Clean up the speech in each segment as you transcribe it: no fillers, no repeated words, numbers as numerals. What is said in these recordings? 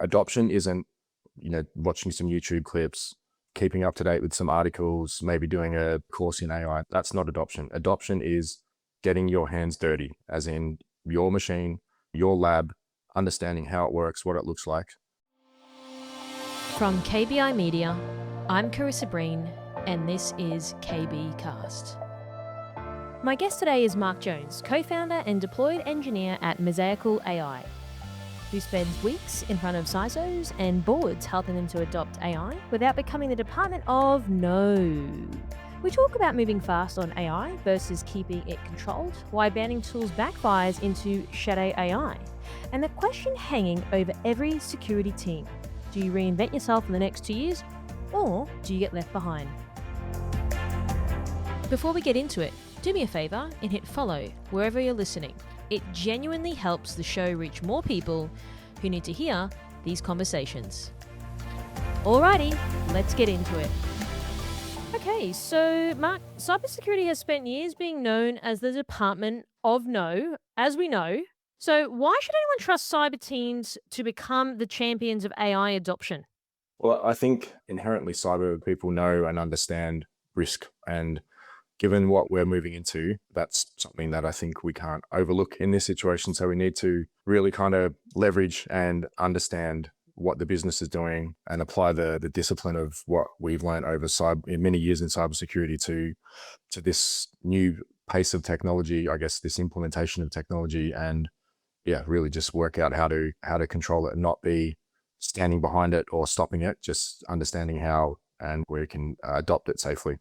adoption isn't, watching some YouTube clips, keeping up to date with some articles, maybe doing a course in AI. That's not adoption. Adoption is getting your hands dirty, as in your machine, your lab, understanding how it works, what it looks like. From KBI Media, I'm Carissa Breen, and this is KB Cast. My guest today is Mark Jones, co-founder and deployed engineer at MosaicalAI, who spends weeks in front of CISOs and boards helping them to adopt AI without becoming the Department of No. We talk about moving fast on AI versus keeping it controlled, why banning tools backfires into shadow AI, and the question hanging over every security team: do you reinvent yourself in the next 2 years, or do you get left behind? Before we get into it, do me a favour and hit follow wherever you're listening. It genuinely helps the show reach more people who need to hear these conversations. Alrighty, let's get into it. Okay, so Mark, cybersecurity has spent years being known as the Department of No, as we know. So why should anyone trust cyber teams to become the champions of AI adoption? Well, I think inherently cyber people know and understand risk, and given what we're moving into, that's something that I think we can't overlook in this situation. So we need to really kind of leverage and understand what the business is doing and apply the discipline of what we've learned over many years in cybersecurity to this new pace of technology, I guess, this implementation of technology, and really just work out how to control it and not be standing behind it or stopping it, just understanding how and where you can adopt it safely.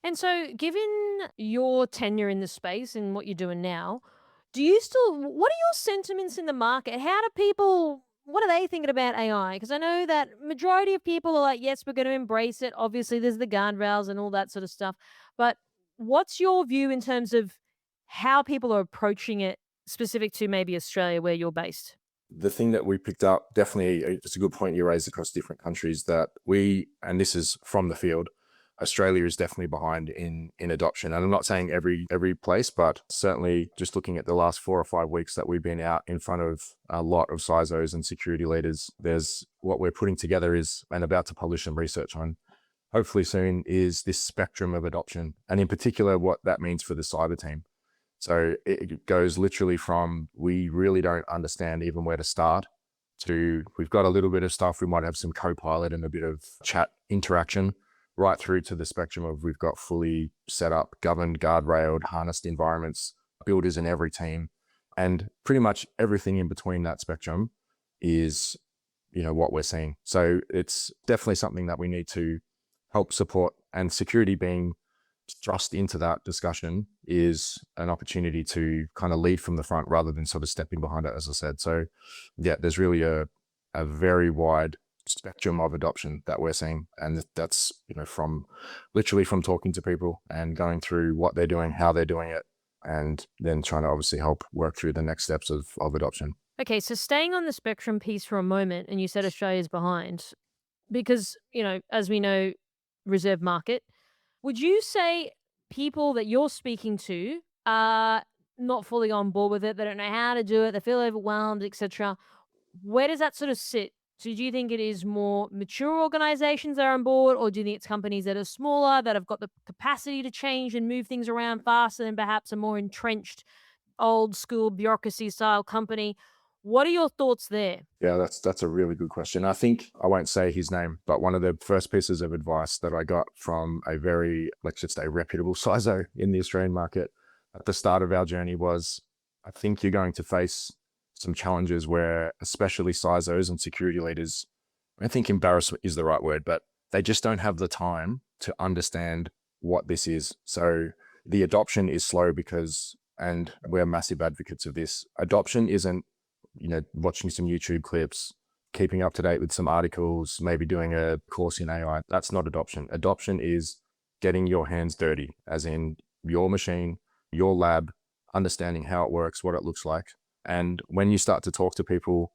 And so given your tenure in the space and what you're doing now, what are your sentiments in the market? What are they thinking about AI? Because I know that majority of people are like, yes, we're going to embrace it. Obviously, there's the guardrails and all that sort of stuff. But what's your view in terms of how people are approaching it, specific to maybe Australia, where you're based? The thing that we picked up, definitely, it's a good point you raised across different countries, that and this is from the field, Australia is definitely behind in adoption. And I'm not saying every place, but certainly just looking at the last 4 or 5 weeks that we've been out in front of a lot of CISOs and security leaders, there's what we're putting together is, and about to publish some research on, hopefully soon, is this spectrum of adoption. And in particular, what that means for the cyber team. So it goes literally from, we really don't understand even where to start, to we've got a little bit of stuff, we might have some co-pilot and a bit of chat interaction, right through to the spectrum of we've got fully set up, governed, guardrailed, harnessed environments, builders in every team. And pretty much everything in between that spectrum is, what we're seeing. So it's definitely something that we need to help support, and security being thrust into that discussion is an opportunity to kind of lead from the front rather than sort of stepping behind it, as I said. So there's really a very wide spectrum of adoption that we're seeing, and that's from talking to people and going through what they're doing, how they're doing it, and then trying to obviously help work through the next steps of adoption. Okay, so staying on the spectrum piece for a moment, and you said Australia's behind because, as we know, reserve market. Would you say people that you're speaking to are not fully on board with it? They don't know how to do it. They feel overwhelmed, etc. Where does that sort of sit? So do you think it is more mature organizations that are on board, or do you think it's companies that are smaller, that have got the capacity to change and move things around faster than perhaps a more entrenched, old school bureaucracy style company? What are your thoughts there? Yeah, that's a really good question. I think I won't say his name, but one of the first pieces of advice that I got from a very, let's just say, reputable CISO in the Australian market at the start of our journey was, I think you're going to face some challenges where, especially CISOs and security leaders, I think embarrassment is the right word, but they just don't have the time to understand what this is. So the adoption is slow because, and we're massive advocates of this, adoption isn't, watching some YouTube clips, keeping up to date with some articles, maybe doing a course in AI. That's not adoption. Adoption is getting your hands dirty, as in your machine, your lab, understanding how it works, what it looks like. And when you start to talk to people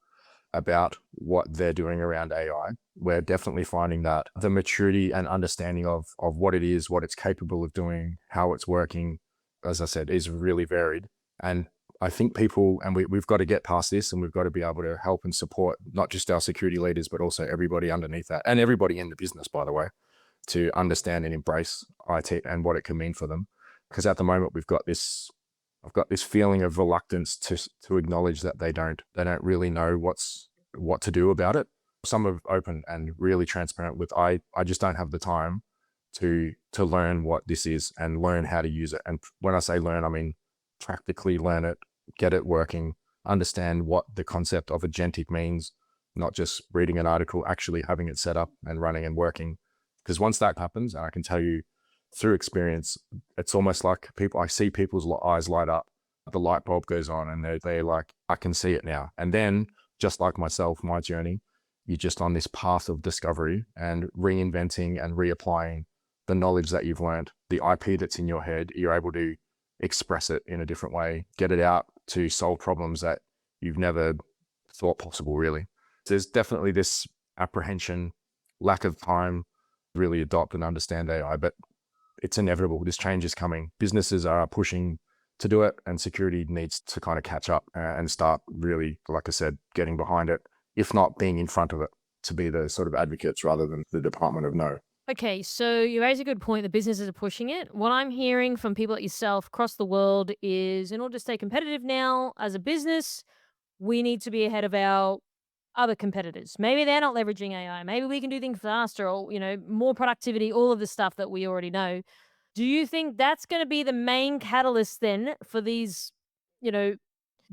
about what they're doing around AI, we're definitely finding that the maturity and understanding of what it is, what it's capable of doing, how it's working, as I said, is really varied. And I think people, and we've got to get past this, and we've got to be able to help and support not just our security leaders, but also everybody underneath that, and everybody in the business, by the way, to understand and embrace IT and what it can mean for them. Because at the moment I've got this feeling of reluctance to acknowledge that they don't really know what to do about it. Some are open and really transparent with, I just don't have the time to learn what this is and learn how to use it. And when I say learn, I mean practically learn it, get it working, understand what the concept of agentic means, not just reading an article, actually having it set up and running and working. Because once that happens, and I can tell you through experience, it's almost like I see people's eyes light up, the light bulb goes on, and they're like, I can see it now. And then, just like myself, my journey, you're just on this path of discovery and reinventing and reapplying the knowledge that you've learned, the IP that's in your head. You're able to express it in a different way, get it out to solve problems that you've never thought possible, really. There's definitely this apprehension, lack of time, really adopt and understand AI, but it's inevitable. This change is coming. Businesses are pushing to do it, and security needs to kind of catch up and start really, like I said, getting behind it, if not being in front of it, to be the sort of advocates rather than the Department of No. Okay, so you raise a good point. The businesses are pushing it. What I'm hearing from people like yourself across the world is, in order to stay competitive now as a business, we need to be ahead of our other competitors. Maybe they're not leveraging AI. Maybe we can do things faster, or, more productivity, all of the stuff that we already know. Do you think that's going to be the main catalyst then for these, you know,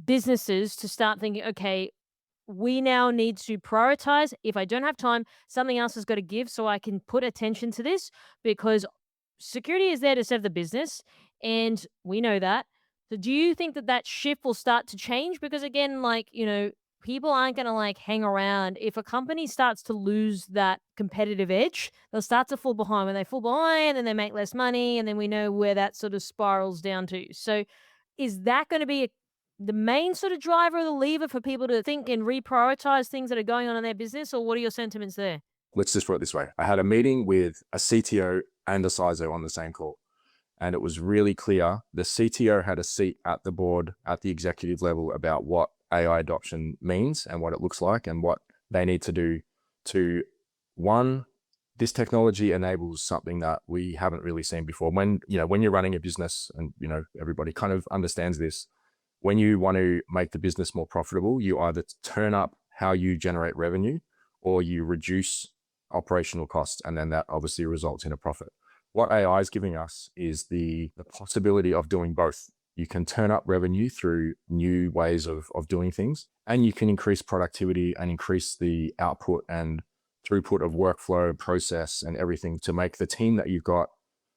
businesses to start thinking, okay, we now need to prioritize. If I don't have time, something else has got to give so I can put attention to this, because security is there to serve the business, and we know that. So do you think that that shift will start to change? Because again, people aren't going to hang around. If a company starts to lose that competitive edge, they'll start to fall behind. When they fall behind, then they make less money, and then we know where that sort of spirals down to. So is that going to be the main sort of driver or the lever for people to think and reprioritize things that are going on in their business, or what are your sentiments there? Let's just put it this way. I had a meeting with a CTO and a CISO on the same call, and it was really clear. The CTO had a seat at the board, at the executive level, about what AI adoption means and what it looks like and what they need to do to, one, this technology enables something that we haven't really seen before. When you're running a business, and everybody kind of understands this, when you want to make the business more profitable, you either turn up how you generate revenue or you reduce operational costs, and then that obviously results in a profit. What AI is giving us is the possibility of doing both. You can turn up revenue through new ways of doing things, and you can increase productivity and increase the output and throughput of workflow, process, and everything to make the team that you've got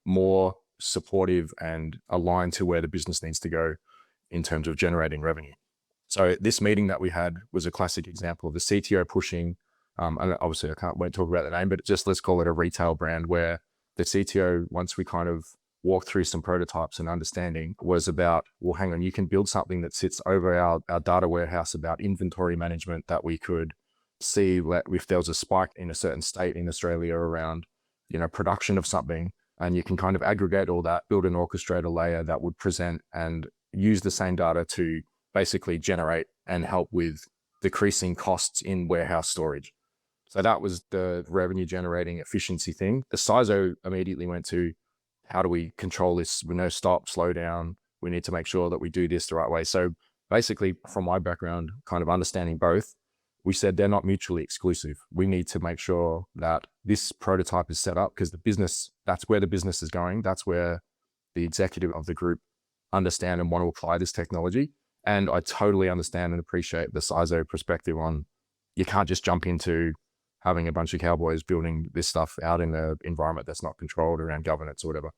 more supportive and aligned to where the business needs to go in terms of generating revenue. So this meeting that we had was a classic example of the CTO pushing, and obviously won't talk about the name, but just let's call it a retail brand, where the CTO, once we kind of walked through some prototypes and understanding, was about, well, hang on, you can build something that sits over our data warehouse about inventory management, that we could see if there was a spike in a certain state in Australia around, production of something, and you can kind of aggregate all that, build an orchestrator layer that would present and use the same data to basically generate and help with decreasing costs in warehouse storage. So that was the revenue generating efficiency thing. The CISO immediately went to, how do we control this? We know stop, slow down. We need to make sure that we do this the right way. So basically, from my background, kind of understanding both, we said they're not mutually exclusive. We need to make sure that this prototype is set up, because that's where the business is going. That's where the executive of the group understand and want to apply this technology. And I totally understand and appreciate the CISO perspective on, you can't just jump into having a bunch of cowboys building this stuff out in an environment that's not controlled around governance or whatever.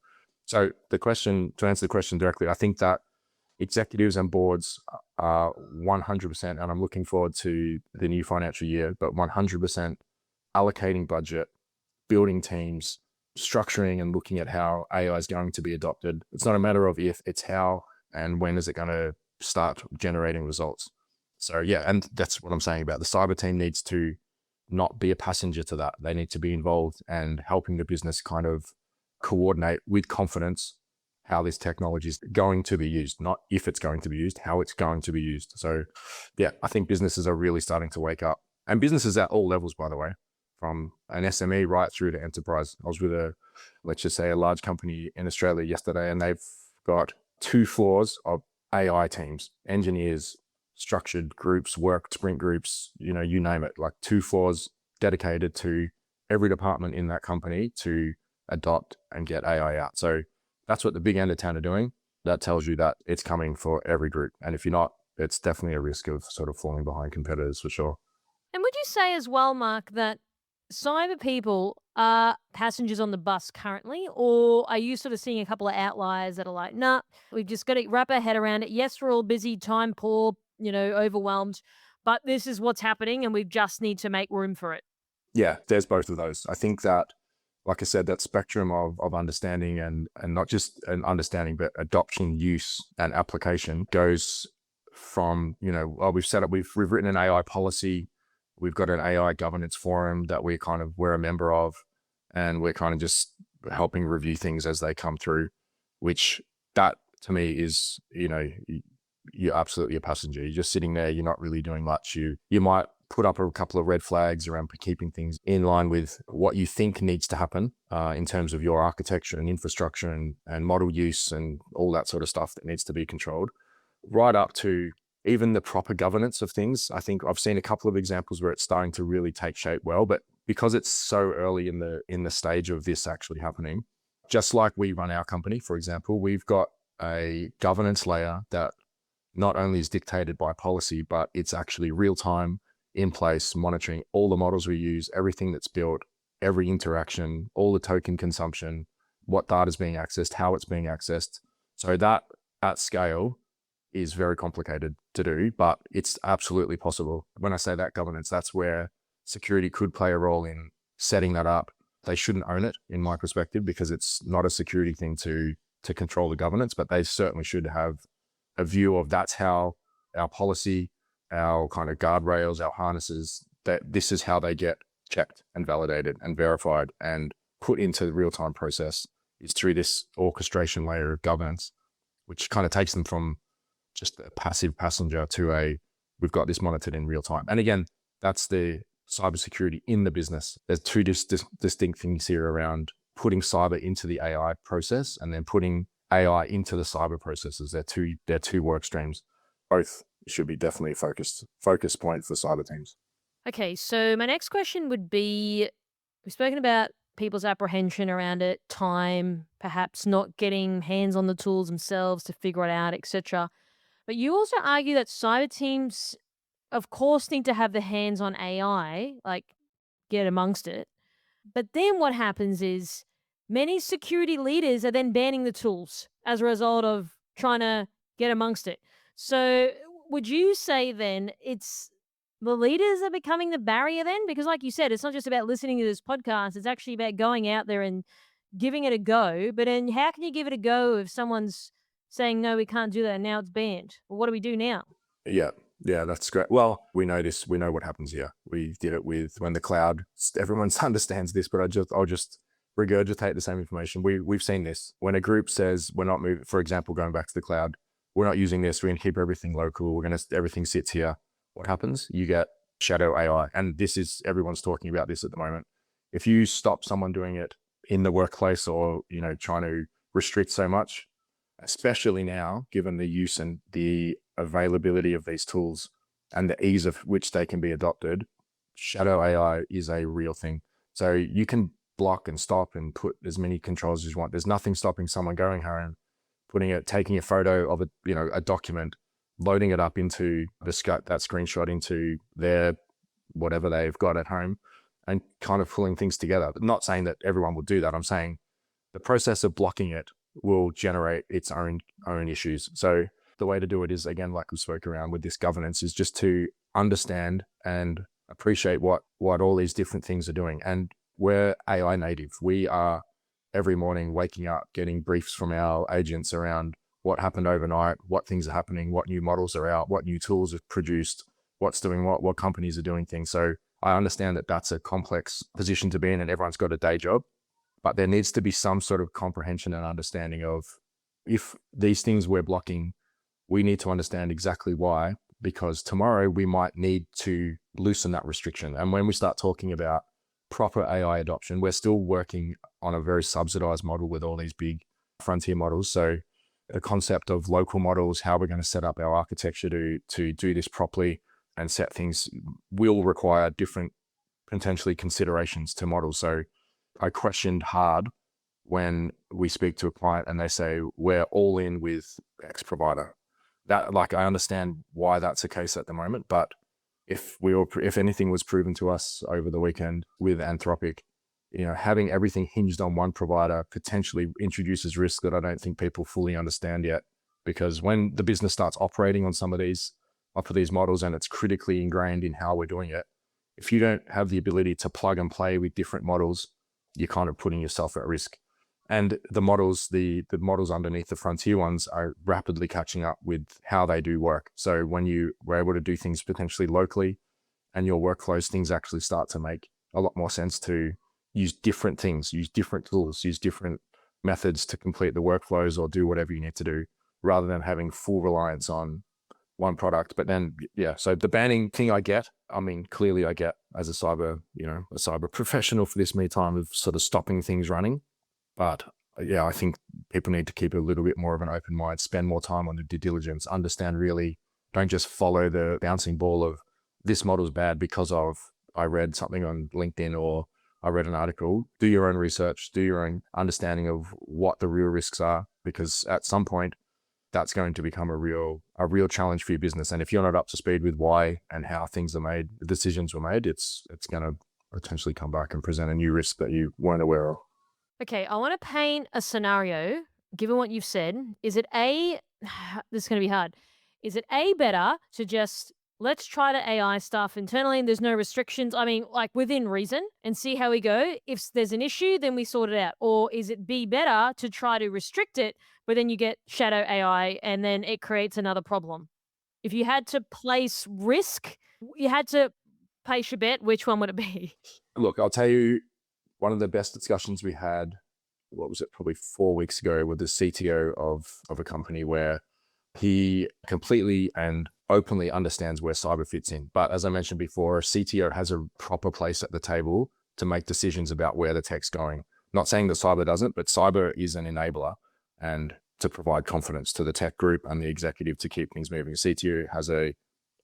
So to answer the question directly, I think that executives and boards are 100%, and I'm looking forward to the new financial year, but 100% allocating budget, building teams, structuring and looking at how AI is going to be adopted. It's not a matter of if, it's how and when is it going to start generating results. So yeah, and that's what I'm saying about the cyber team needs to not be a passenger to that. They need to be involved and helping the business kind of coordinate with confidence how this technology is going to be used, not if it's going to be used, how it's going to be used. So yeah, I think businesses are really starting to wake up, and businesses at all levels, by the way, from an SME right through to enterprise. I was with let's just say a large company in Australia yesterday, and they've got 2 floors of AI teams, engineers, structured groups, work sprint groups, you name it, like 2 floors dedicated to every department in that company to adopt and get AI out. So that's what the big end of town are doing. That tells you that it's coming for every group. And if you're not, it's definitely a risk of sort of falling behind competitors for sure. And would you say as well, Mark, that cyber people are passengers on the bus currently, or are you sort of seeing a couple of outliers that are like, nah, we've just got to wrap our head around it. Yes, we're all busy, time poor, overwhelmed, but this is what's happening and we just need to make room for it. Yeah, there's both of those. I think that, like I said, that spectrum of understanding and not just an understanding, but adoption, use, and application goes from, we've written an AI policy. We've got an AI governance forum that we're a member of, and we're kind of just helping review things as they come through, which that to me is, you're absolutely a passenger. You're just sitting there. You're not really doing much. You might put up a couple of red flags around keeping things in line with what you think needs to happen in terms of your architecture and infrastructure and model use and all that sort of stuff that needs to be controlled, right up to even the proper governance of things. I think I've seen a couple of examples where it's starting to really take shape well, but because it's so early in the stage of this actually happening, just like we run our company, for example, we've got a governance layer that not only is dictated by policy, but it's actually real time, in place, monitoring all the models we use, everything that's built, every interaction, all the token consumption, what data is being accessed, how it's being accessed. So that at scale is very complicated to do, but it's absolutely possible. When I say that governance, that's where security could play a role in setting that up. They shouldn't own it, in my perspective, because it's not a security thing to control the governance, but they certainly should have a view of that's how our policy, our kind of guardrails, our harnesses, that this is how they get checked and validated and verified and put into the real-time process, is through this orchestration layer of governance, which kind of takes them from just a passive passenger to we've got this monitored in real time. And again, that's the cybersecurity in the business. There's 2 distinct things here around putting cyber into the AI process and then putting AI into the cyber processes. They're two work streams. Both should be definitely a focus point for cyber teams. Okay, so my next question would be, we've spoken about people's apprehension around it, time, perhaps not getting hands on the tools themselves to figure it out, etc. But you also argue that cyber teams, of course, need to have the hands on AI, like get amongst it. But then what happens is many security leaders are then banning the tools as a result of trying to get amongst it. So would you say then it's the leaders are becoming the barrier then? Because like you said, it's not just about listening to this podcast. It's actually about going out there and giving it a go. But then how can you give it a go if someone's saying, no, we can't do that and now it's banned? Well, what do we do now? Yeah, that's great. Well, we know this. We know what happens here. We did it with when the cloud. Everyone understands this, but I'll just regurgitate the same information. We've seen this when a group says we're not moving. For example, going back to the cloud, we're not using this. We're going to keep everything local. Everything sits here. What happens? You get shadow AI, and everyone's talking about this at the moment. If you stop someone doing it in the workplace or trying to restrict so much, especially now, given the use and the availability of these tools and the ease of which they can be adopted, shadow AI is a real thing. So you can block and stop and put as many controls as you want. There's nothing stopping someone going home, taking a photo of a document, loading it up into that screenshot into their whatever they've got at home, and kind of pulling things together. But not saying that everyone will do that. I'm saying the process of blocking it will generate its own issues. So the way to do it is, again, like we spoke around with this governance, is just to understand and appreciate what all these different things are doing. And we're AI native. We are every morning waking up, getting briefs from our agents around what happened overnight, what things are happening, what new models are out, what new tools are produced, what's doing what companies are doing things. So I understand that that's a complex position to be in and everyone's got a day job, but there needs to be some sort of comprehension and understanding of if these things we're blocking, we need to understand exactly why, because tomorrow we might need to loosen that restriction. And when we start talking about proper AI adoption, we're still working on a very subsidized model with all these big frontier models. So the concept of local models, how we're going to set up our architecture to do this properly and set things will require different potentially considerations to models. So I questioned hard when we speak to a client and they say, we're all in with X provider. That, like, I understand why that's the case at the moment, but if anything was proven to us over the weekend with Anthropic, having everything hinged on one provider potentially introduces risk that I don't think people fully understand yet. Because when the business starts operating on some of these models and it's critically ingrained in how we're doing it, if you don't have the ability to plug and play with different models, you're kind of putting yourself at risk. And the models underneath the frontier ones are rapidly catching up with how they do work. So when you were able to do things potentially locally and your workflows, things actually start to make a lot more sense to use different things, use different tools, use different methods to complete the workflows or do whatever you need to do, rather than having full reliance on one product. But then, so the banning thing clearly I get as a cyber professional for this me time of sort of stopping things running. But I think people need to keep a little bit more of an open mind, spend more time on the due diligence, understand really, don't just follow the bouncing ball of this model's bad because I read something on LinkedIn or I read an article. Do your own research, do your own understanding of what the real risks are, because at some point that's going to become a real challenge for your business. And if you're not up to speed with why and how things are made, the decisions were made, it's going to potentially come back and present a new risk that you weren't aware of. Okay, I want to paint a scenario, given what you've said. Is it this is going to be hard. Is it better to just, let's try the AI stuff internally and there's no restrictions, like within reason, and see how we go? If there's an issue, then we sort it out. Or is it better to try to restrict it, but then you get shadow AI and then it creates another problem? If you had to place risk, you had to place your bet, which one would it be? Look, I'll tell you, one of the best discussions we had, what was it, probably 4 weeks ago, with the CTO of a company, where he completely and openly understands where cyber fits in. But as I mentioned before, a CTO has a proper place at the table to make decisions about where the tech's going. Not saying that cyber doesn't, but cyber is an enabler and to provide confidence to the tech group and the executive to keep things moving. CTO has a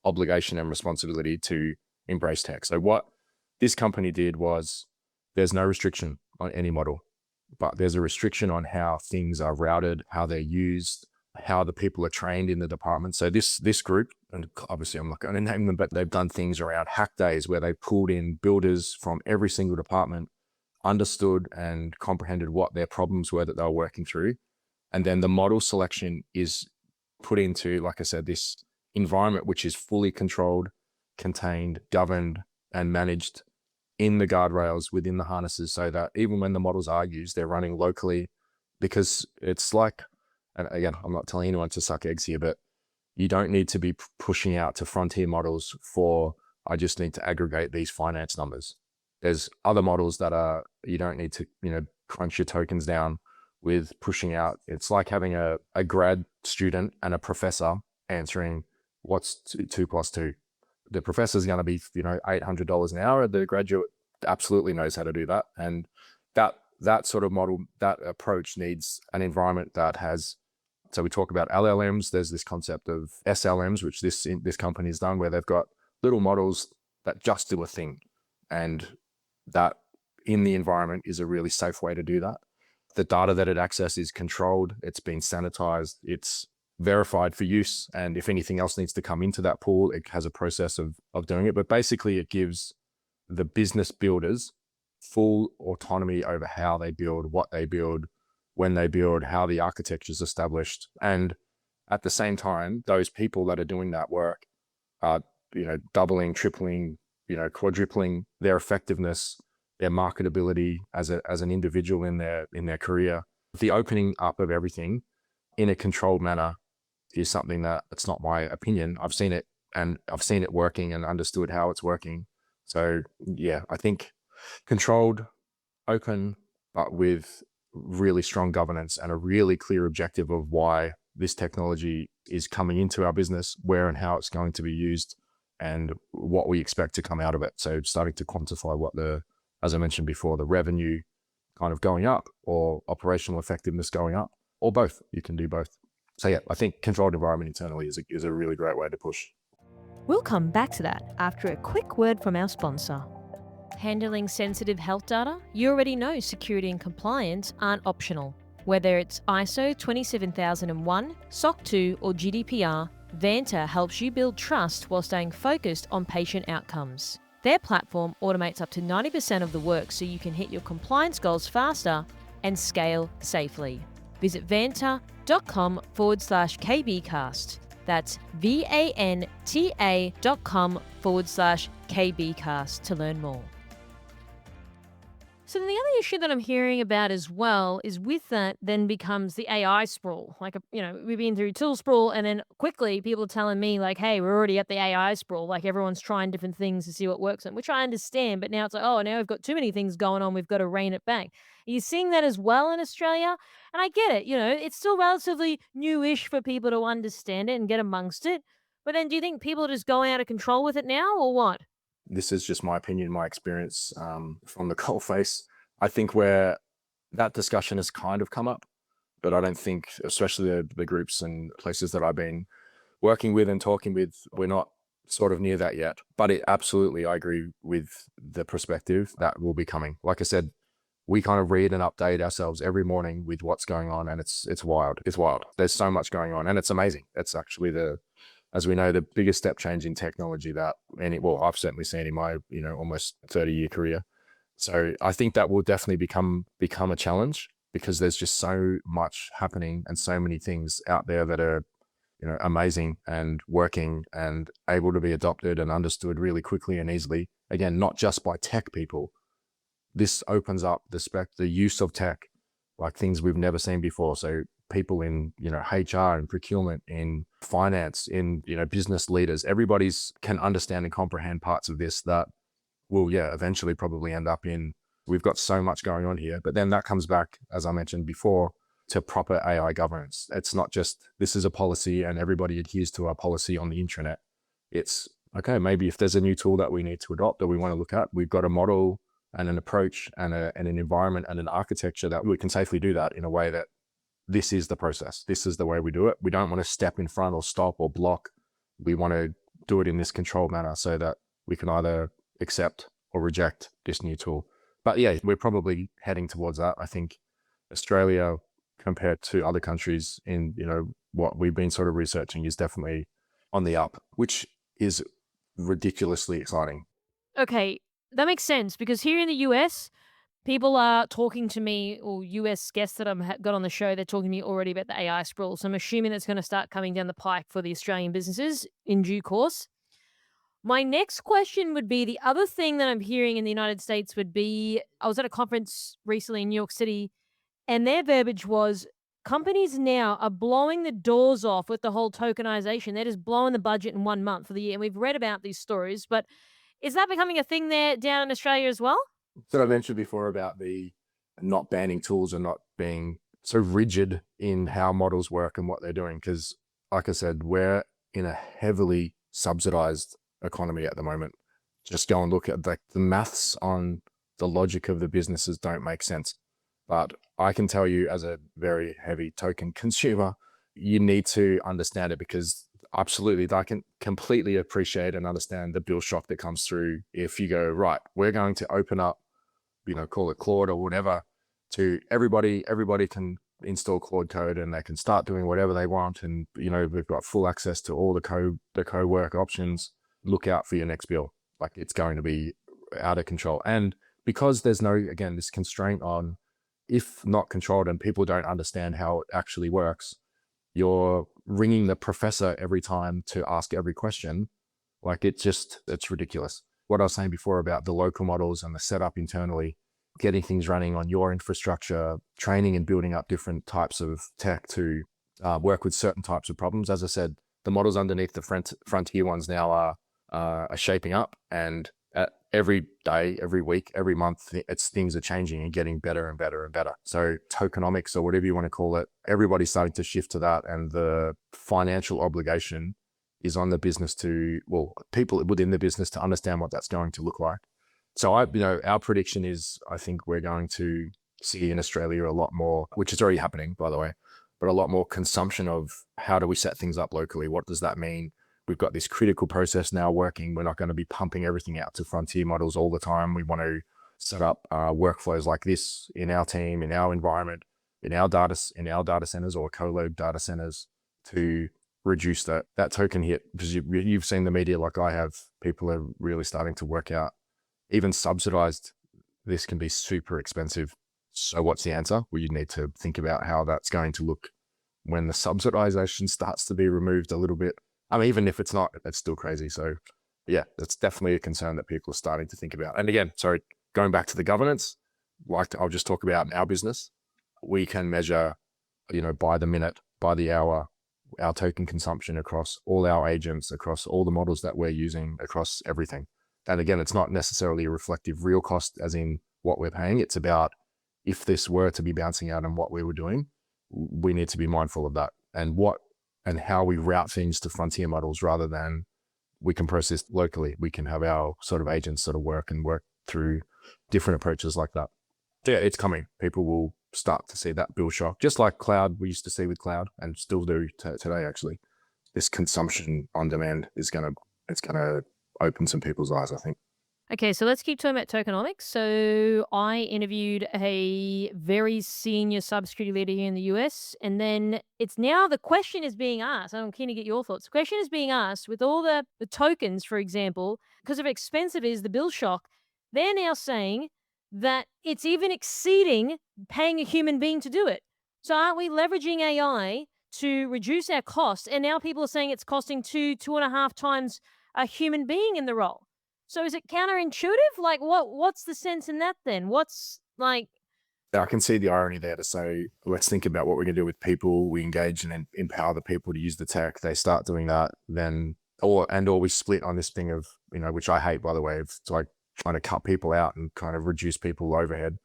obligation and responsibility to embrace tech. So what this company did was, there's no restriction on any model, but there's a restriction on how things are routed, how they're used, how the people are trained in the department. So this group, and obviously I'm not going to name them, but they've done things around hack days where they pulled in builders from every single department, understood and comprehended what their problems were that they were working through. And then the model selection is put into, like I said, this environment, which is fully controlled, contained, governed, and managed in the guardrails within the harnesses, so that even when the models are used, they're running locally. Because it's like, and again, I'm not telling anyone to suck eggs here, but you don't need to be pushing out to frontier models for, I just need to aggregate these finance numbers. There's other models that you don't need to, crunch your tokens down with pushing out. It's like having a grad student and a professor answering what's 2 + 2. The professor's going to be, $800 an hour. The graduate absolutely knows how to do that. And that sort of model, that approach needs an environment that has, so we talk about LLMs, there's this concept of SLMs, which this company has done, where they've got little models that just do a thing. And that in the environment is a really safe way to do that. The data that it accesses is controlled, it's been sanitized, it's verified for use, and if anything else needs to come into that pool, it has a process of doing it. But basically it gives the business builders full autonomy over how they build, what they build, when they build, how the architecture is established. And at the same time, those people that are doing that work are, doubling, tripling, quadrupling their effectiveness, their marketability as an individual in their career. The opening up of everything in a controlled manner is something that's not my opinion. I've seen it, and I've seen it working and understood how it's working. So I think controlled, open, but with really strong governance and a really clear objective of why this technology is coming into our business, where and how it's going to be used, and what we expect to come out of it. So starting to quantify what as I mentioned before, the revenue kind of going up or operational effectiveness going up, or both. You can do both. So yeah, I think controlled environment internally is a really great way to push. We'll come back to that after a quick word from our sponsor. Handling sensitive health data? You already know security and compliance aren't optional. Whether it's ISO 27001, SOC 2 or GDPR, Vanta helps you build trust while staying focused on patient outcomes. Their platform automates up to 90% of the work so you can hit your compliance goals faster and scale safely. Visit vanta.com/KBcast. That's vanta.com/KBcast to learn more. So then the other issue that I'm hearing about as well is with that then becomes the AI sprawl. Like, we've been through tool sprawl and then quickly people are telling me like, hey, we're already at the AI sprawl. Like everyone's trying different things to see what works, which I understand. But now it's like, oh, now we've got too many things going on. We've got to rein it back. Are you seeing that as well in Australia? And I get it. It's still relatively newish for people to understand it and get amongst it. But then do you think people are just going out of control with it now or what? This is just my opinion, my experience from the coalface. I think where that discussion has kind of come up, but I don't think, especially the groups and places that I've been working with and talking with, we're not sort of near that yet. But absolutely, I agree with the perspective that will be coming. Like I said, we kind of read and update ourselves every morning with what's going on, and it's wild. It's wild. There's so much going on, and it's amazing. It's actually as we know, the biggest step change in technology that I've certainly seen in my, almost 30-year career. So I think that will definitely become a challenge because there's just so much happening and so many things out there that are, amazing and working and able to be adopted and understood really quickly and easily. Again, not just by tech people. This opens up the use of tech, like things we've never seen before. So people in, HR and procurement, in finance, in, business leaders, everybody's can understand and comprehend parts of this that will, eventually probably end up we've got so much going on here. But then that comes back, as I mentioned before, to proper AI governance. It's not just, this is a policy and everybody adheres to our policy on the intranet. It's, okay, maybe if there's a new tool that we need to adopt or we want to look at, we've got a model and an approach and an environment and an architecture that we can safely do that in a way that this is the process. This is the way we do it. We don't want to step in front or stop or block. We want to do it in this controlled manner so that we can either accept or reject this new tool. But yeah, we're probably heading towards that. I think Australia, compared to other countries in, what we've been sort of researching, is definitely on the up, which is ridiculously exciting. Okay, that makes sense because here in the US, people are talking to me, or US guests that I've got on the show, they're talking to me already about the AI sprawl. So I'm assuming that's going to start coming down the pike for the Australian businesses in due course. My next question would be, the other thing that I'm hearing in the United States would be, I was at a conference recently in New York City, and their verbiage was, companies now are blowing the doors off with the whole tokenization. They're just blowing the budget in 1 month for the year. And we've read about these stories, but is that becoming a thing there down in Australia as well? So I mentioned before about the not banning tools and not being so rigid in how models work and what they're doing. Because like I said, we're in a heavily subsidized economy at the moment. Just go and look at the maths on the logic of the businesses don't make sense. But I can tell you, as a very heavy token consumer, you need to understand it, because absolutely, I can completely appreciate and understand the bill shock that comes through if you go, right, we're going to open up, call it Claude or whatever, to everybody. Everybody can install Claude code and they can start doing whatever they want. And, we've got full access to all the co-work options. Look out for your next bill. Like, it's going to be out of control. And because there's this constraint on, if not controlled and people don't understand how it actually works, you're ringing the professor every time to ask every question. Like, it's ridiculous. What I was saying before about the local models and the setup internally, getting things running on your infrastructure, training and building up different types of tech to work with certain types of problems. As I said, the models underneath the frontier ones now are shaping up, and every day, every week, every month, things are changing and getting better and better and better. So tokenomics, or whatever you want to call it, everybody's starting to shift to that, and the financial obligation is on the business people within the business to understand what that's going to look like. So our prediction is, I think we're going to see in Australia a lot more, which is already happening, by the way, but a lot more consumption of how do we set things up locally? What does that mean? We've got this critical process now working. We're not going to be pumping everything out to frontier models all the time. We want to set up workflows like this in our team, in our environment, in our data centers or colo data centers to reduce that token hit. Because you've seen the media like I have. People are really starting to work out, even subsidized, this can be super expensive. So what's the answer? Well, you need to think about how that's going to look when the subsidization starts to be removed a little bit. I mean, even if it's not, it's still crazy. So yeah, that's definitely a concern that people are starting to think about. And again, sorry, going back to the governance, I'll just talk about our business. We can measure, by the minute, by the hour, our token consumption across all our agents, across all the models that we're using, across everything. And again, it's not necessarily a reflective real cost as in what we're paying. It's about if this were to be bouncing out on what we were doing, we need to be mindful of that and how we route things to frontier models rather than we can process locally. We can have our sort of agents sort of work through different approaches like that. So yeah, it's coming. People will start to see that bill shock, just like cloud we used to see with cloud and still do today, actually. This consumption on demand it's going to open some people's eyes, I think. Okay, so let's keep talking about tokenomics. So I interviewed a very senior cybersecurity leader here in the US, and then it's now the question is being asked. I'm keen to get your thoughts. The question is being asked with all the tokens, for example, because of how expensive it is, the bill shock, they're now saying that it's even exceeding paying a human being to do it. So aren't we leveraging AI to reduce our costs? And now people are saying it's costing 2.5 times a human being in the role. So is it counterintuitive? Like what's the sense in that then? What's like I can see the irony there to say, let's think about what we're going to do with people. We engage and empower the people to use the tech. They start doing that, then, or we split on this thing of, which I hate, by the way. It's like trying to cut people out and kind of reduce people overhead.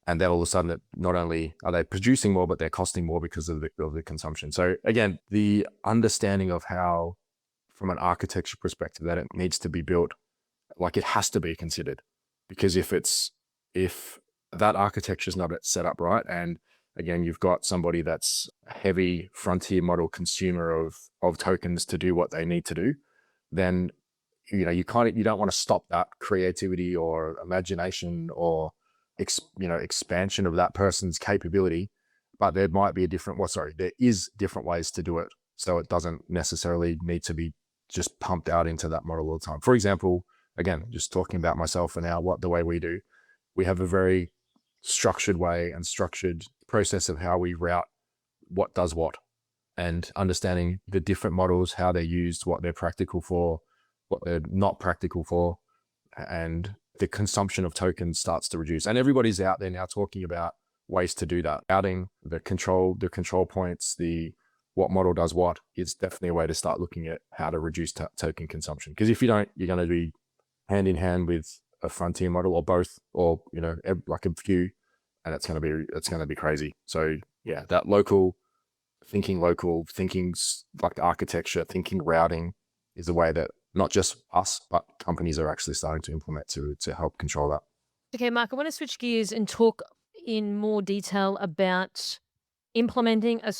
And then all of a sudden, not only are they producing more, but they're costing more because of the consumption. So again, the understanding of how, from an architecture perspective, that it needs to be built, like it has to be considered, because if that architecture is not set up right, and again, you've got somebody that's a heavy frontier model consumer of tokens to do what they need to do, then you don't want to stop that creativity or imagination or expansion of that person's capability, but there might be there is different ways to do it, so it doesn't necessarily need to be just pumped out into that model all the time. For example, again, just talking about myself and the way we do, we have a very structured way and structured process of how we route what does what, and understanding the different models, how they're used, what they're practical for, what they're not practical for, and the consumption of tokens starts to reduce. And everybody's out there now talking about ways to do that. Routing, the control points, what model does what, is definitely a way to start looking at how to reduce token consumption. Because if you don't, you're going to be hand in hand with a frontier model or both, or like a few, and it's going to be crazy. So yeah, that thinking like architecture, thinking routing is a way that not just us, but companies are actually starting to implement to help control that. Okay, Mark, I want to switch gears and talk in more detail about implementing a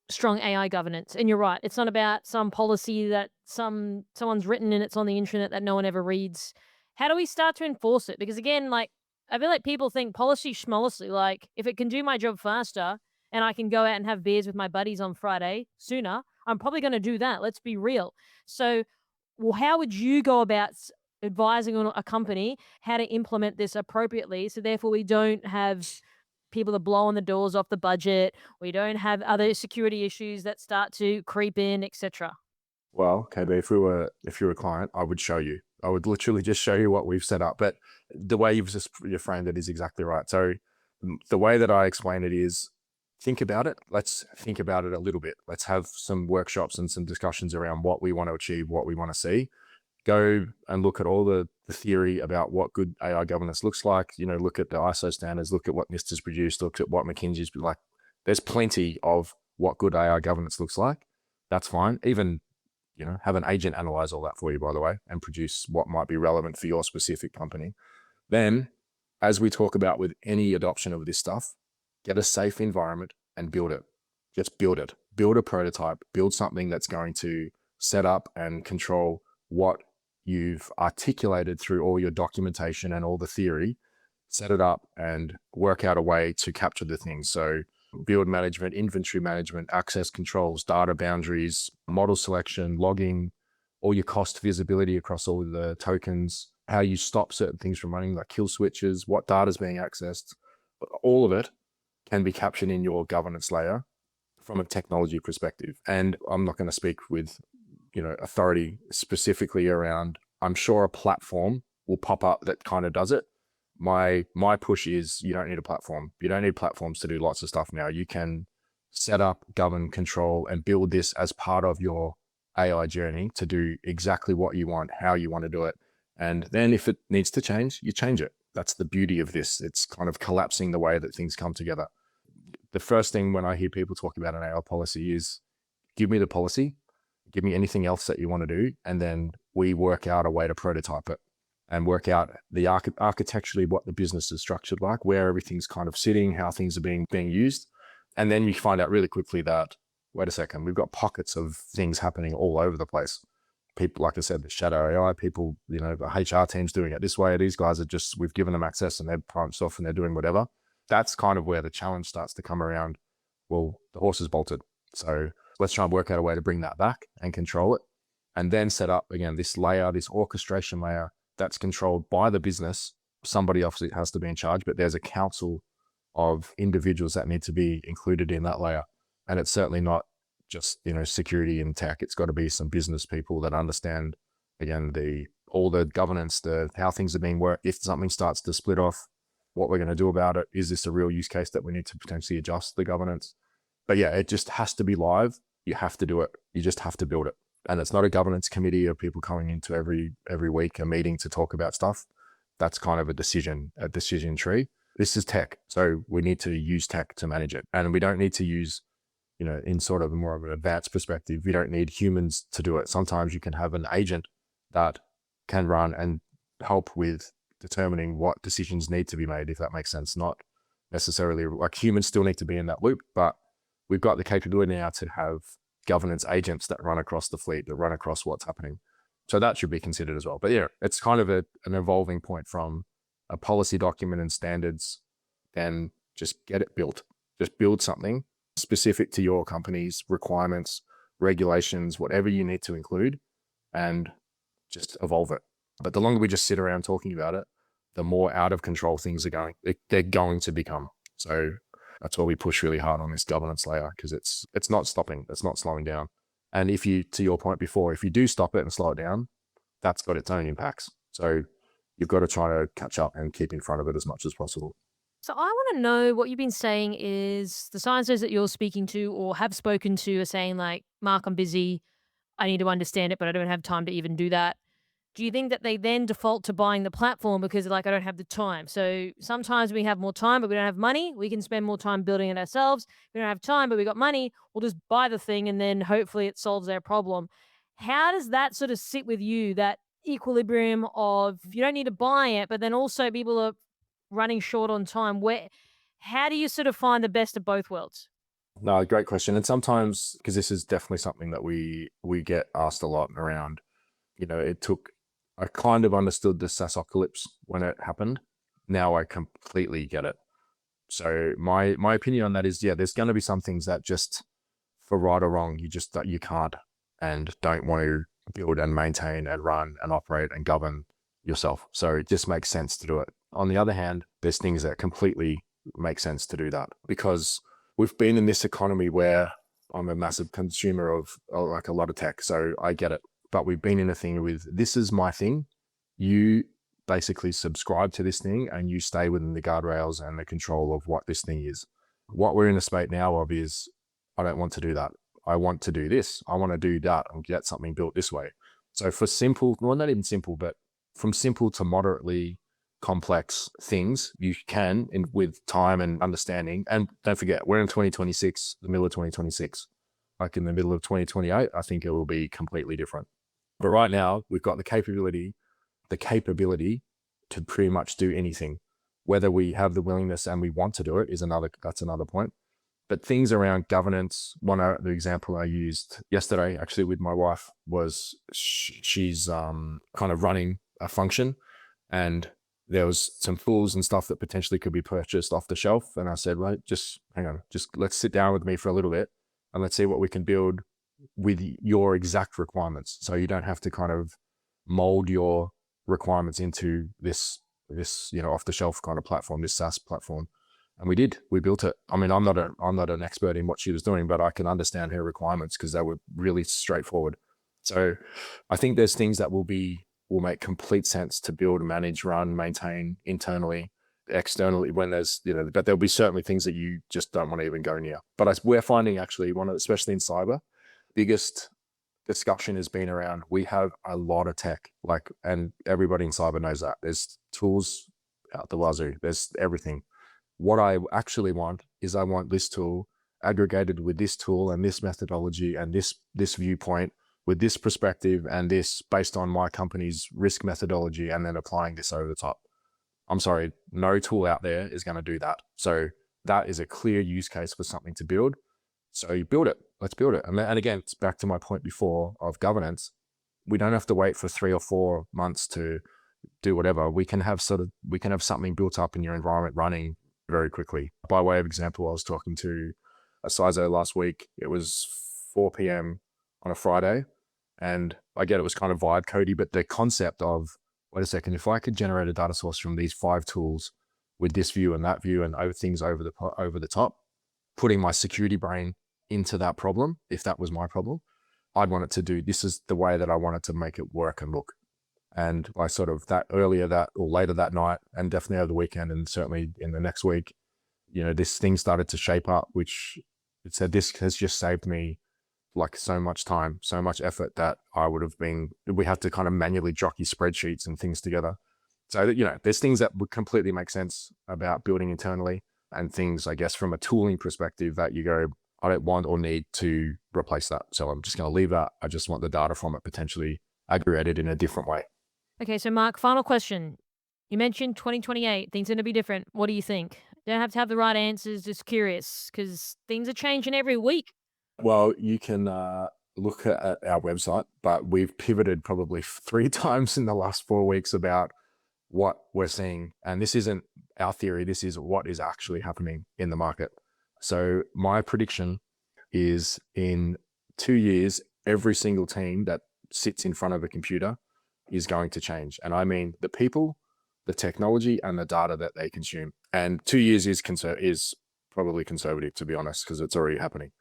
strong AI governance. And you're right, it's not about some policy that someone's written and it's on the internet that no one ever reads. How do we start to enforce it? Because again, like I feel like people think policy schmolicy, like if it can do my job faster and I can go out and have beers with my buddies on Friday sooner, I'm probably going to do that. Let's be real. So, well, how would you go about advising on a company how to implement this appropriately, so therefore we don't have people that blow on the doors off the budget, we don't have other security issues that start to creep in, etc.? Well, KB, if you're a client, I would show you. I would literally just show you what we've set up. But the way you framed it is exactly right. So the way that I explain it is, think about it. Let's think about it a little bit. Let's have some workshops and some discussions around what we want to achieve, what we want to see. Go and look at all the the theory about what good AI governance looks like. Look at the ISO standards, look at what NIST has produced, look at what McKinsey's like. There's plenty of what good AI governance looks like. That's fine. Even, have an agent analyze all that for you, by the way, and produce what might be relevant for your specific company. Then, as we talk about with any adoption of this stuff, get a safe environment and build it. Just build it. Build a prototype. Build something that's going to set up and control what you've articulated through all your documentation and all the theory. Set it up and work out a way to capture the things. So build management, inventory management, access controls, data boundaries, model selection, logging, all your cost visibility across all of the tokens, how you stop certain things from running, like kill switches, what data is being accessed. All of it can be captured in your governance layer from a technology perspective. And I'm not going to speak with, authority specifically around, I'm sure a platform will pop up that kind of does it. My push is you don't need a platform. You don't need platforms to do lots of stuff now. You can set up, govern, control, and build this as part of your AI journey to do exactly what you want, how you want to do it. And then if it needs to change, you change it. That's the beauty of this. It's kind of collapsing the way that things come together. The first thing when I hear people talk about an AI policy is give me the policy, give me anything else that you want to do, and then we work out a way to prototype it and work out the architecturally what the business is structured like, where everything's kind of sitting, how things are being used. And then you find out really quickly that, wait a second, we've got pockets of things happening all over the place. People, like I said, the shadow AI people, the HR team's doing it this way. These guys are just, we've given them access and they're pumped off and they're doing whatever. That's kind of where the challenge starts to come around. Well, the horse is bolted. So let's try and work out a way to bring that back and control it. And then set up, again, this layer, this orchestration layer that's controlled by the business. Somebody obviously has to be in charge, but there's a council of individuals that need to be included in that layer. And it's certainly not just, security and tech. It's got to be some business people that understand, again, all the governance, how things are being worked. If something starts to split off, what we're going to do about it. Is this a real use case that we need to potentially adjust the governance? But yeah, it just has to be live. You have to do it. You just have to build it. And it's not a governance committee of people coming into every week a meeting to talk about stuff. That's kind of a decision tree. This is tech. So we need to use tech to manage it. And we don't need to use, in sort of more of an advanced perspective, you don't need humans to do it. Sometimes you can have an agent that can run and help with determining what decisions need to be made, if that makes sense. Not necessarily like humans still need to be in that loop, but we've got the capability now to have governance agents that run across the fleet, that run across what's happening. So that should be considered as well. But yeah, it's kind of an evolving point from a policy document and standards, then just get it built. Just build something specific to your company's requirements, regulations, whatever you need to include, and just evolve it. But the longer we just sit around talking about it, the more out of control things are going. They're going to become. So that's why we push really hard on this governance layer, because it's not stopping. It's not slowing down. And if you, to your point before, if you do stop it and slow it down, that's got its own impacts. So you've got to try to catch up and keep in front of it as much as possible. So I want to know what you've been saying is the scientists that you're speaking to or have spoken to are saying like, Mark, I'm busy. I need to understand it, but I don't have time to even do that. Do you think that they then default to buying the platform because like, I don't have the time? So sometimes we have more time, but we don't have money. We can spend more time building it ourselves. We don't have time, but we got money. We'll just buy the thing and then hopefully it solves our problem. How does that sort of sit with you, that equilibrium of you don't need to buy it, but then also people are running short on time? How do you sort of find the best of both worlds? No, great question. And sometimes, because this is definitely something that we get asked a lot around, I kind of understood the SaaSocalypse when it happened. Now I completely get it. So my opinion on that is, yeah, there's going to be some things that just, for right or wrong, you can't and don't want to build and maintain and run and operate and govern yourself. So it just makes sense to do it. On the other hand, there's things that completely make sense to do that, because we've been in this economy where I'm a massive consumer of like a lot of tech. So I get it. But we've been in a thing with, this is my thing. You basically subscribe to this thing and you stay within the guardrails and the control of what this thing is. What we're in a state now of is, I don't want to do that. I want to do this. I want to do that and get something built this way. So for simple, well, not even simple, but from simple to moderately complex things, you can, with time and understanding. And don't forget, we're in 2026, the middle of 2026. Like in the middle of 2028, I think it will be completely different. But right now, we've got the capability to pretty much do anything. Whether we have the willingness and we want to do it that's another point. But things around governance, the example I used yesterday, actually with my wife, was she's kind of running a function, and there was some tools and stuff that potentially could be purchased off the shelf. And I said, right, just hang on, just let's sit down with me for a little bit and let's see what we can build with your exact requirements. So you don't have to kind of mold your requirements into this off the shelf kind of platform, this SaaS platform. And we built it. I mean, I'm not an expert in what she was doing, but I can understand her requirements because they were really straightforward. So I think there's things that will make complete sense to build, manage, run, maintain internally, externally, when there's, but there'll be certainly things that you just don't want to even go near. But we're finding actually especially in cyber, biggest discussion has been around, we have a lot of tech, and everybody in cyber knows that. There's tools out the wazoo, there's everything. What I actually want is I want this tool aggregated with this tool and this methodology and this viewpoint with this perspective and this based on my company's risk methodology, and then applying this over the top. I'm sorry, no tool out there is going to do that. So that is a clear use case for something to build. So you build it, let's build it. And again, it's back to my point before of governance. We don't have to wait for 3 or 4 months to do whatever. We can have something built up in your environment running very quickly. By way of example, I was talking to a CISO last week. It was 4 p.m. on a Friday. And I get it was kind of vibe codey, but the concept of, wait a second, if I could generate a data source from these 5 tools with this view and that view and things over the top, putting my security brain into that problem, if that was my problem, I'd want it to do, this is the way that I wanted to make it work and look. And I sort of later that night, and definitely over the weekend, and certainly in the next week, this thing started to shape up, which it said, this has just saved me so much time, so much effort that we have to kind of manually jockey spreadsheets and things together. So, there's things that would completely make sense about building internally, and things, I guess, from a tooling perspective that you go, I don't want or need to replace that. So I'm just going to leave that. I just want the data from it potentially aggregated in a different way. Okay, so Mark, final question. You mentioned 2028, things are going to be different. What do you think? Don't have to have the right answers, just curious, because things are changing every week. Well, you can look at our website, but we've pivoted probably 3 times in the last 4 weeks about what we're seeing. And this isn't our theory, this is what is actually happening in the market. So my prediction is in 2 years, every single team that sits in front of a computer is going to change. And I mean the people, the technology, and the data that they consume. And 2 years is probably conservative, to be honest, because it's already happening.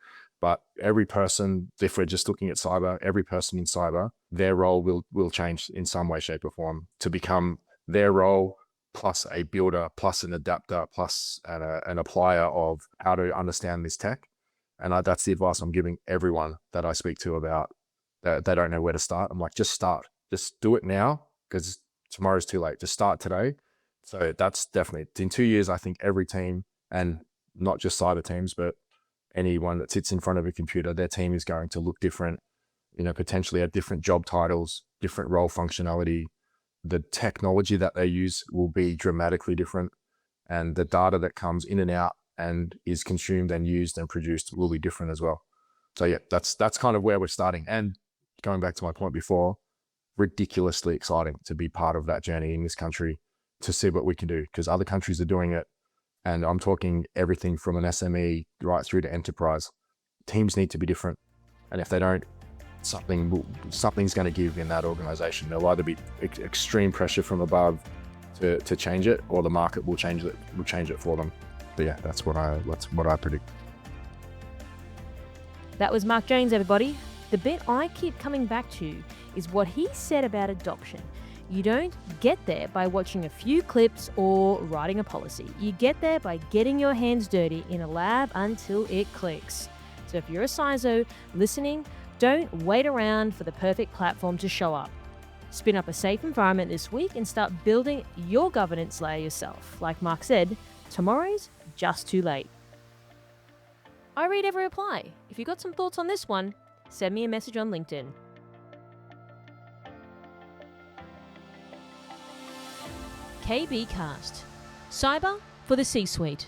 But every person, if we're just looking at cyber, every person in cyber, their role will change in some way, shape, or form to become their role plus a builder, plus an adapter, plus an applier of how to understand this tech. And that's the advice I'm giving everyone that I speak to about that they don't know where to start. I'm like, just start. Just do it now, because tomorrow's too late. Just start today. So that's definitely, in 2 years, I think every team, and not just cyber teams, but anyone that sits in front of a computer, their team is going to look different, potentially have different job titles, different role functionality. The technology that they use will be dramatically different, and the data that comes in and out and is consumed and used and produced will be different as well. So yeah, that's kind of where we're starting. And going back to my point before, ridiculously exciting to be part of that journey in this country, to see what we can do, because other countries are doing it. And I'm talking everything from an SME right through to enterprise. Teams need to be different. And if they don't, something's going to give in that organization. There'll either be extreme pressure from above to change it, or the market will change it for them. But yeah, that's what I predict. That was Mark Jones, everybody. The bit I keep coming back to is what he said about adoption. You don't get there by watching a few clips or writing a policy. You get there by getting your hands dirty in a lab until it clicks. So if you're a CISO listening, don't wait around for the perfect platform to show up. Spin up a safe environment this week and start building your governance layer yourself. Like Mark said, tomorrow's just too late. I read every reply. If you got some thoughts on this one, send me a message on LinkedIn. KB Cast. Cyber for the C-suite.